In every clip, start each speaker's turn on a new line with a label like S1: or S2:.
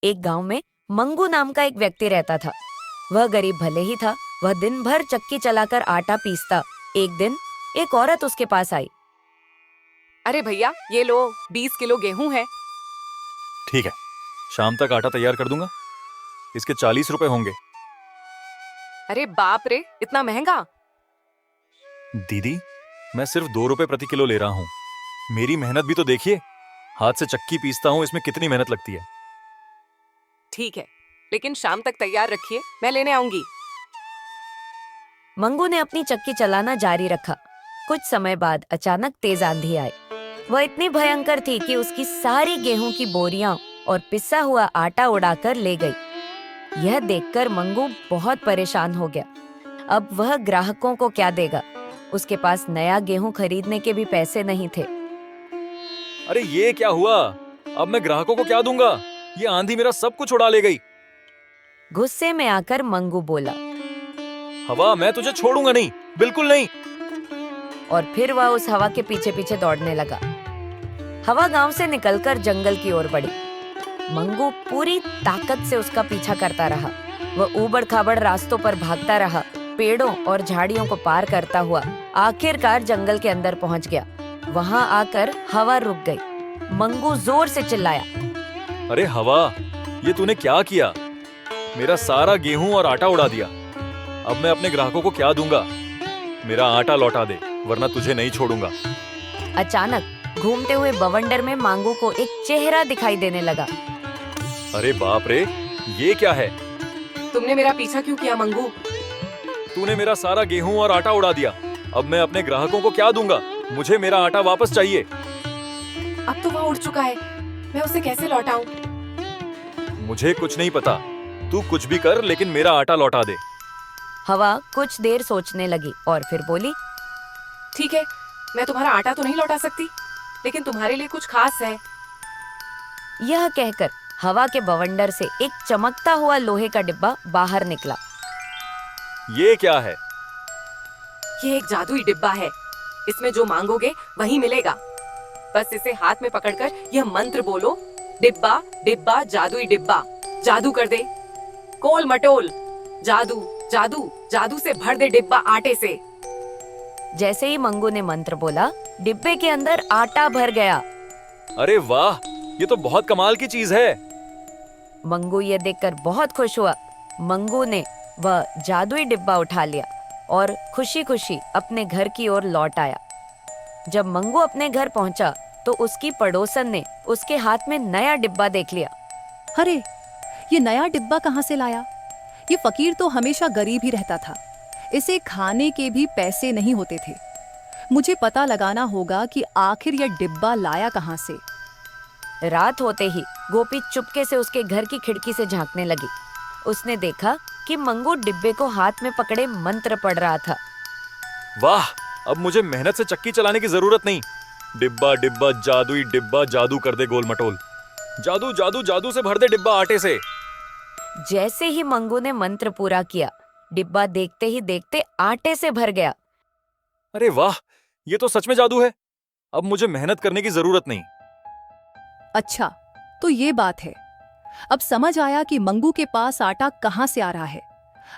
S1: एक गांव में मंगू नाम का एक व्यक्ति रहता था। वह गरीब भले ही था, वह दिन भर चक्की चलाकर आटा पीसता। एक दिन एक औरत उसके पास आई।
S2: अरे भैया, ये लो 20 किलो गेहूं है।
S3: ठीक है, शाम तक आटा तैयार कर दूंगा। इसके 40 रुपए होंगे।
S2: अरे बाप रे, इतना महंगा।
S3: दीदी, मैं सिर्फ 2 रुपए प्रति किलो ले रहा हूँ। मेरी मेहनत भी तो देखिए। हाथ से चक्की पीसता हूँ, इसमें कितनी मेहनत लगती है।
S2: ठीक है, लेकिन शाम तक तैयार रखिए, मैं लेने आऊंगी।
S1: मंगू ने अपनी चक्की चलाना जारी रखा। कुछ समय बाद अचानक तेज आंधी आई। वह इतनी भयंकर थी कि उसकी सारी गेहूं की बोरियां और पिसा हुआ आटा उड़ाकर ले गई। यह देखकर मंगू बहुत परेशान हो गया। अब वह ग्राहकों को क्या देगा? उसके पास नया गेहूं खरीदने के भी पैसे नहीं थे।
S3: अरे ये क्या हुआ? अब मैं ग्राहकों को क्या दूंगा? ये आंधी मेरा सब कुछ उड़ा ले गई।
S1: गुस्से में आकर मंगू बोला।
S3: हवा, मैं तुझे छोड़ूंगा नहीं, बिल्कुल नहीं।
S1: और फिर वह उस हवा के पीछे पीछे दौड़ने लगा। हवा गांव से निकलकर जंगल की ओर बढ़ी। मंगू पूरी ताकत से उसका पीछा करता रहा। वह ऊबड़ खाबड़ रास्तों पर भागता रहा, पेड़ों और झाड़ियों को पार करता हुआ आखिरकार जंगल के अंदर पहुंच गया। वहां आकर हवा रुक गई। मंगू जोर से चिल्लाया।
S3: अरे हवा, ये तूने क्या किया? मेरा सारा गेहूं और आटा उड़ा दिया। अब मैं अपने ग्राहकों को क्या दूंगा? मेरा आटा लौटा दे, वरना तुझे नहीं छोड़ूंगा।
S1: अचानक घूमते हुए बवंडर में मंगू को एक चेहरा दिखाई देने लगा।
S3: अरे बाप रे, ये क्या है?
S2: तुमने मेरा पीछा क्यों किया मंगू?
S3: तूने मेरा सारा गेहूं और आटा उड़ा दिया। अब मैं अपने ग्राहकों को क्या दूंगा? मुझे मेरा आटा वापस चाहिए।
S2: अब तो वह उड़ चुका है, मैं उसे कैसे लौटाऊं?
S3: मुझे कुछ नहीं पता। तू कुछ भी कर, लेकिन मेरा आटा लौटा दे।
S1: हवा कुछ देर सोचने लगी और फिर बोली।
S2: ठीक है, मैं तुम्हारा आटा तो नहीं लौटा सकती, लेकिन तुम्हारे लिए कुछ खास है।
S1: यह कहकर हवा के बवंडर से एक चमकता हुआ लोहे का डिब्बा बाहर निकला।
S3: ये क्या है?
S2: ये एक जादुई डिब्बा है। इसमें जो मांगोगे वही मिलेगा। बस इसे हाथ में पकड़कर यह मंत्र बोलो, डिब्बा डिब्बा जादुई डिब्बा, जादू कर दे। कोल मटोल, जादू जादू जादू से भर दे डिब्बा आटे से।
S1: जैसे ही मंगू ने मंत्र बोला, डिब्बे के अंदर आटा भर गया।
S3: अरे वाह, ये तो बहुत कमाल की चीज है।
S1: मंगू ये देखकर बहुत खुश हुआ। मंगू ने वह जादुई डिब्बा उठा लिया और खुशी खुशी अपने घर की ओर लौट आया। जब मंगू अपने घर पहुंचा तो उसकी पड़ोसन ने उसके हाथ में नया डिब्बा देख लिया।
S4: अरे, ये नया डिब्बा कहाँ से लाया? ये फकीर तो हमेशा गरीब ही रहता था। इसे खाने के भी पैसे नहीं होते थे। मुझे पता लगाना होगा कि आखिर यह डिब्बा लाया कहाँ से।
S1: रात होते ही गोपी चुपके से उसके घर की खिड़की से झांकने लगी। उसने देखा कि मंगू डिब्बे को हाथ में पकड़े मंत्र पढ़ रहा था।
S3: वाह, अब मुझे मेहनत से चक्की चलाने की जरूरत नहीं। डिब्बा डिब्बा जादुई डिब्बा, जादू कर दे गोल मटोल। जादू जादू जादू से भर दे डिब्बा आटे से।
S1: जैसे ही मंगू ने मंत्र पूरा किया, डिब्बा देखते ही देखते आटे से भर गया।
S3: अरे वाह, ये तो सच में जादू है। अब मुझे मेहनत करने की जरूरत नहीं।
S4: अच्छा, तो ये बात है। अब समझ आया कि मंगू के पास आटा कहाँ से आ रहा है।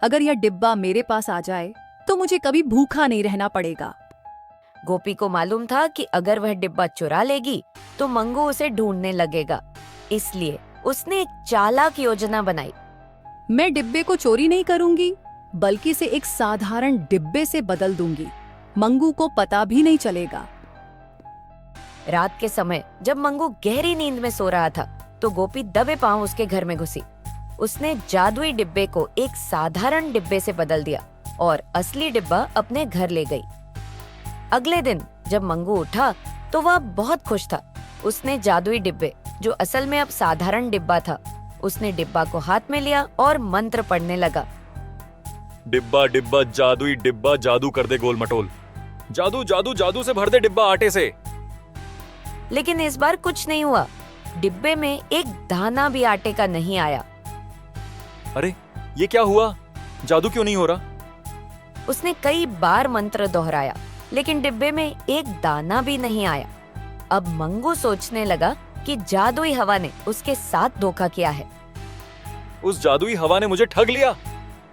S4: अगर यह डिब्बा मेरे पास आ जाए तो मुझे कभी भूखा नहीं रहना पड़ेगा।
S1: गोपी को मालूम था कि अगर वह डिब्बा चुरा लेगी तो मंगू उसे ढूंढने लगेगा। इसलिए उसने एक चालाक योजना बनाई।
S4: मैं डिब्बे को चोरी नहीं करूंगी, बल्कि इसे एक साधारण डिब्बे से बदल दूंगी। मंगू को पता भी नहीं चलेगा।
S1: रात के समय जब मंगू गहरी नींद में सो रहा था तो गोपी दबे पांव उसके घर में घुसी। उसने जादुई डिब्बे को एक साधारण डिब्बे से बदल दिया और असली डिब्बा अपने घर ले गई। अगले दिन जब मंगू उठा तो वह बहुत खुश था। उसने जादुई डिब्बे, जो असल में अब साधारण डिब्बा था, उसने डिब्बा को हाथ में लिया और मंत्र पढ़ने लगा।
S3: डिब्बा डिब्बा जादुई डिब्बा, जादू कर दे गोल मटोल। जादू जादू जादू से भर दे डिब्बा आटे से।
S1: लेकिन इस बार कुछ नहीं हुआ। डिब्बे में एक दाना भी आटे का नहीं आया।
S3: अरे, ये क्या हुआ? जादू क्यों नहीं हो रहा?
S1: उसने कई बार मंत्र दोहराया, लेकिन डिब्बे में एक दाना भी नहीं आया। अब मंगू सोचने लगा कि जादुई हवा ने उसके साथ धोखा किया है।
S3: उस जादुई हवा ने मुझे ठग लिया।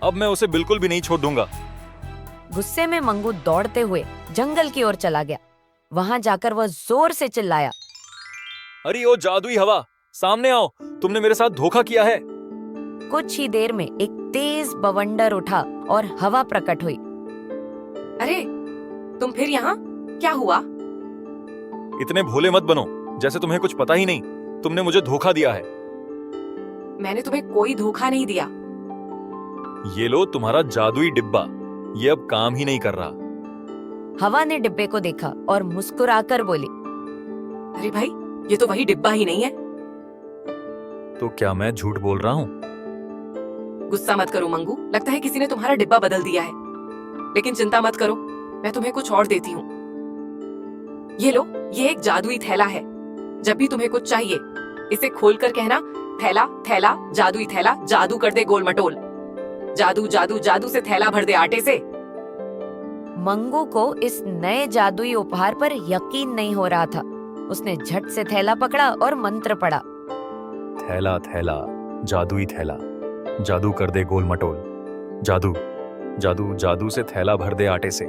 S3: अब मैं उसे बिल्कुल भी नहीं छोड़ दूंगा।
S1: गुस्से में मंगू दौड़ते हुए जंगल की ओर चला गया। वहां जाकर वह जोर से चिल्लाया,
S3: अरे ओ जादुई हवा, सामने आओ, तुमने मेरे साथ धोखा किया है।
S1: कुछ ही देर में एक तेज बवंडर उठा और हवा प्रकट हुई।
S2: अरे तुम फिर यहाँ? क्या हुआ?
S3: इतने भोले मत बनो, जैसे तुम्हें कुछ पता ही नहीं। तुमने मुझे धोखा दिया है।
S2: मैंने तुम्हें कोई धोखा नहीं दिया।
S3: ये लो तुम्हारा जादुई डिब्बा, ये अब काम ही नहीं कर रहा।
S1: हवा ने डिब्बे को देखा और मुस्कुराकर बोली,
S2: अरे भाई, ये तो वही डिब्बा ही नहीं है।
S3: तो क्या मैं झूठ बोल रहा हूँ?
S2: गुस्सा मत करो मंगू, लगता है किसी ने तुम्हारा डिब्बा बदल दिया है। लेकिन चिंता मत करो, मैं तुम्हें कुछ और देती हूँ। ये लो, ये एक जादुई थैला है। जब भी तुम्हें कुछ चाहिए, इसे खोलकर कहना, थैला थैला जादुई थैला, जादू कर दे गोल मटोल। जादू जादू जादू से थैला भर दे आटे से।
S1: मंगू को इस नए जादुई उपहार पर यकीन नहीं हो रहा था। उसने झट से थैला पकड़ा और मंत्र पढ़ा।
S3: थैला थैला जादुई थैला, जादू कर दे गोल मटोल। जादू जादू जादू से थैला भर दे आटे से।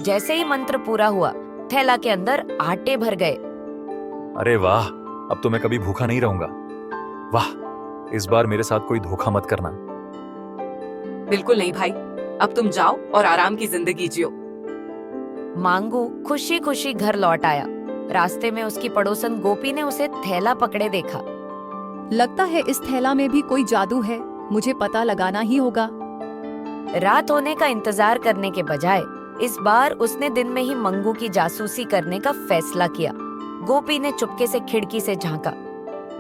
S1: जैसे ही मंत्र पूरा हुआ, थैला के अंदर आटे भर गए।
S3: अरे वाह, अब तो मैं कभी भूखा नहीं रहूंगा। वाह, इस बार मेरे साथ कोई धोखा मत करना।
S2: बिल्कुल नहीं भाई, अब तुम जाओ और आराम की जिंदगी जियो।
S1: मांगू खुशी खुशी घर लौट आया। रास्ते में उसकी पड़ोसन गोपी ने उसे थैला पकड़े देखा।
S4: लगता है इस थैला में भी कोई जादू है, मुझे पता लगाना ही होगा।
S1: रात होने का इंतजार करने के बजाय इस बार उसने दिन में ही मंगू की जासूसी करने का फैसला किया। गोपी ने चुपके से खिड़की से झांका।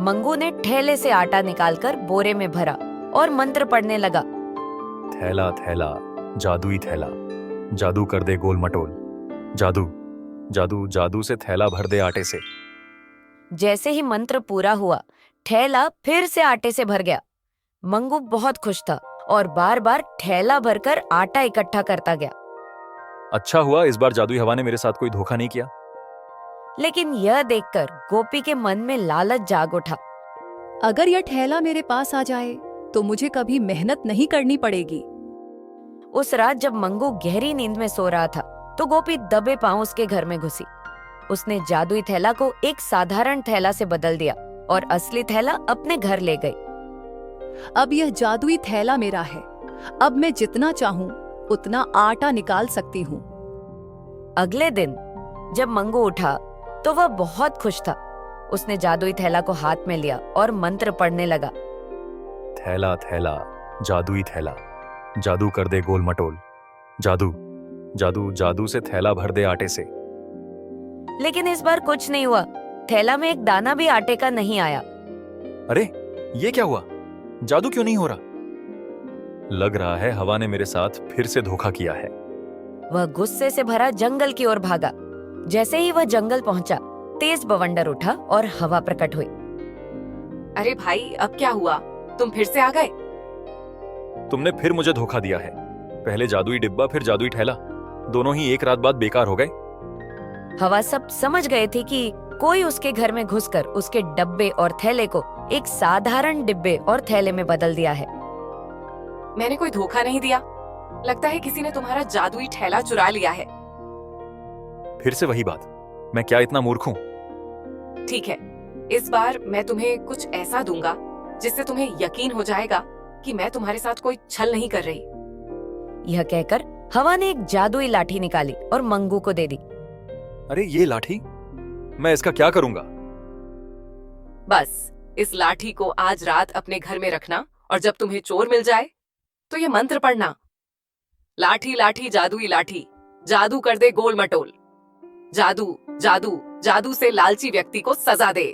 S1: मंगू ने ठेले से आटा निकालकर बोरे में भरा और मंत्र पढ़ने लगा।
S3: थैला थैला जादुई थैला, जादू कर दे गोल मटोल। जादू जादू जादू से थैला भर दे आटे से।
S1: जैसे ही मंत्र पूरा हुआ, थैला फिर से आटे से भर गया। मंगू बहुत खुश था और बार बार थैला भरकर आटा इकट्ठा करता गया।
S3: अच्छा हुआ इस बार जादुई हवा ने मेरे साथ कोई धोखा नहीं किया।
S1: लेकिन यह देखकर गोपी के मन में लालच जाग उठा।
S4: अगर यह ठेला मेरे पास आ जाए तो मुझे कभी मेहनत नहीं करनी पड़ेगी।
S1: उस रात जब मंगू गहरी नींद में सो रहा था, तो गोपी दबे पांव उसके घर में घुसी। उसने जादुई थैला को एक साधारण थैला से बदल दिया और असली थैला अपने घर ले गई।
S4: अब यह जादुई थैला मेरा है। अब मैं जितना चाहूं उतना आटा निकाल सकती हूँ।
S1: अगले दिन जब मंगू उठा तो वह बहुत खुश था। उसने जादुई थैला को हाथ में लिया और मंत्र पढ़ने लगा।
S3: थैला थैला जादुई थैला, जादू कर दे गोल मटोल। जादू जादू जादू से थैला भर दे आटे से।
S1: लेकिन इस बार कुछ नहीं हुआ। थैला में एक दाना भी आटे का नहीं आया।
S3: अरे ये क्या हुआ? जादू क्यों नहीं हो रहा? लग रहा है हवा ने मेरे साथ फिर से धोखा किया है।
S1: वह गुस्से से भरा जंगल की ओर भागा। जैसे ही वह जंगल पहुंचा, तेज बवंडर उठा और हवा प्रकट हुई।
S2: अरे भाई, अब क्या हुआ? तुम फिर से आ गए?
S3: तुमने फिर मुझे धोखा दिया है। पहले जादुई डिब्बा, फिर जादुई थैला, दोनों ही एक रात बाद बेकार हो गए।
S1: हवा सब समझ गए थे कि कोई उसके घर में घुसकर उसके डब्बे और थैले को एक साधारण डिब्बे और थैले में बदल दिया है।
S2: मैंने कोई धोखा नहीं दिया। लगता है किसी ने तुम्हारा जादुई थैला चुरा लिया है।
S3: फिर से वही बात, मैं क्या इतना मूर्ख हूँ?
S2: ठीक है, इस बार मैं तुम्हें कुछ ऐसा दूंगा जिससे तुम्हें यकीन हो जाएगा कि मैं तुम्हारे साथ कोई छल नहीं कर रही।
S1: यह कहकर हवा ने एक जादुई लाठी निकाली और मंगू को दे दी।
S3: अरे ये लाठी, मैं इसका क्या करूंगा?
S2: बस इस लाठी को आज रात अपने घर में रखना और जब तुम्हें चोर मिल जाए तो ये मंत्र पढ़ना। लाठी लाठी जादुई लाठी, जादू कर दे गोल मटोल। जादू जादू जादू से लालची व्यक्ति को सजा दे।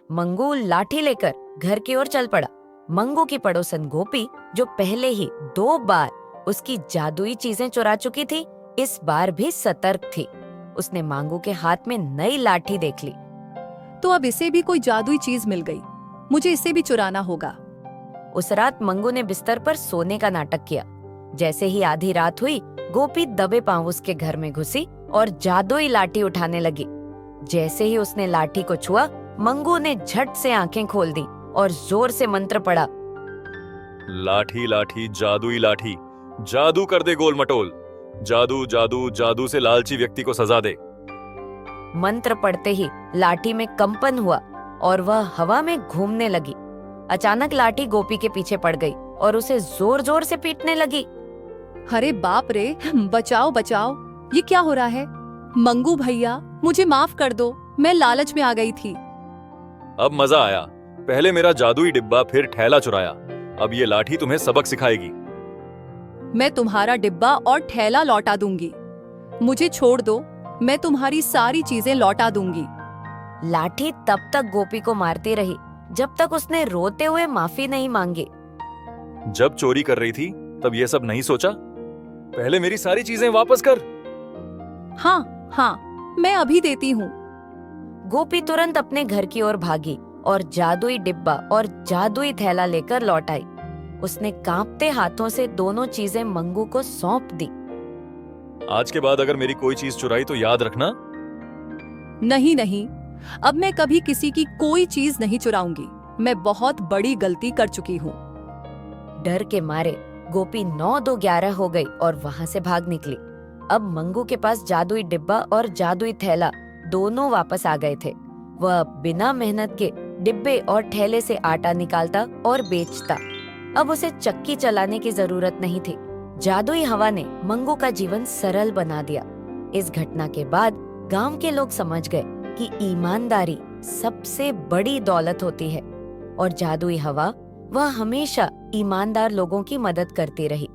S1: मंगू लाठी लेकर घर की ओर चल पड़ा। मंगू की पड़ोसन गोपी, जो पहले ही 2 बार उसकी जादुई चीजें चुरा चुकी थी, इस बार भी सतर्क थी। उसने मंगू के हाथ में नई लाठी देख ली।
S4: तो अब इसे भी कोई जादुई चीज मिल गई, मुझे इसे भी चुराना होगा।
S1: उस रात मंगू ने बिस्तर पर सोने का नाटक किया। जैसे ही आधी रात हुई, गोपी दबे पांव उसके घर में घुसी और जादुई लाठी उठाने लगी। जैसे ही उसने लाठी को छुआ, मंगू ने झट से आंखें खोल दी और जोर से मंत्र पढ़ा।
S3: लाठी लाठी जादुई लाठी, जादू कर दे गोल मटोल, जादू जादू जादू से लालची व्यक्ति को सजा दे।
S1: मंत्र पढ़ते ही लाठी में कंपन हुआ और वह हवा में घूमने लगी। अचानक लाठी गोपी के पीछे पड़ गई और उसे जोर जोर से पीटने लगी।
S4: अरे बाप रे, बचाओ बचाओ, ये क्या हो रहा है? मंगू भैया, मुझे माफ कर दो, मैं लालच में आ गई थी।
S3: अब मजा आया, पहले मेरा जादुई डिब्बा फिर ठेला चुराया, अब ये लाठी तुम्हें सबक सिखाएगी।
S4: मैं तुम्हारा डिब्बा और ठेला लौटा दूंगी। मुझे छोड़ दो, मैं तुम्हारी सारी चीजें लौटा दूंगी।
S1: लाठी तब तक गोपी को मारती रही जब तक उसने रोते हुए माफी नहीं मांगी।
S3: जब चोरी कर रही थी तब ये सब नहीं सोचा? पहले मेरी सारी चीजें वापस कर।
S4: हाँ हाँ, मैं अभी देती हूँ।
S1: गोपी तुरंत अपने घर की ओर भागी और जादुई डिब्बा और जादुई थैला लेकर लौट आई। उसने कांपते हाथों से दोनों चीजें मंगू को सौंप दी।
S3: आज के बाद अगर मेरी कोई चीज चुराई तो याद रखना।
S4: नहीं नहीं, अब मैं कभी किसी की कोई चीज नहीं चुराऊंगी। मैं बहुत बड़ी गलती कर चुकी हूँ।
S1: डर के मारे गोपी 9-2-11 हो गई और वहां से भाग निकली। अब मंगू के पास जादुई डिब्बा और जादुई थैला दोनों वापस आ गए थे। वह बिना मेहनत के डिब्बे और ठेले से आटा निकालता और बेचता। अब उसे चक्की चलाने की जरूरत नहीं थी। जादुई हवा ने मंगू का जीवन सरल बना दिया। इस घटना के बाद गांव के लोग समझ गए कि ईमानदारी सबसे बड़ी दौलत होती है और जादुई हवा वह हमेशा ईमानदार लोगों की मदद करती रही।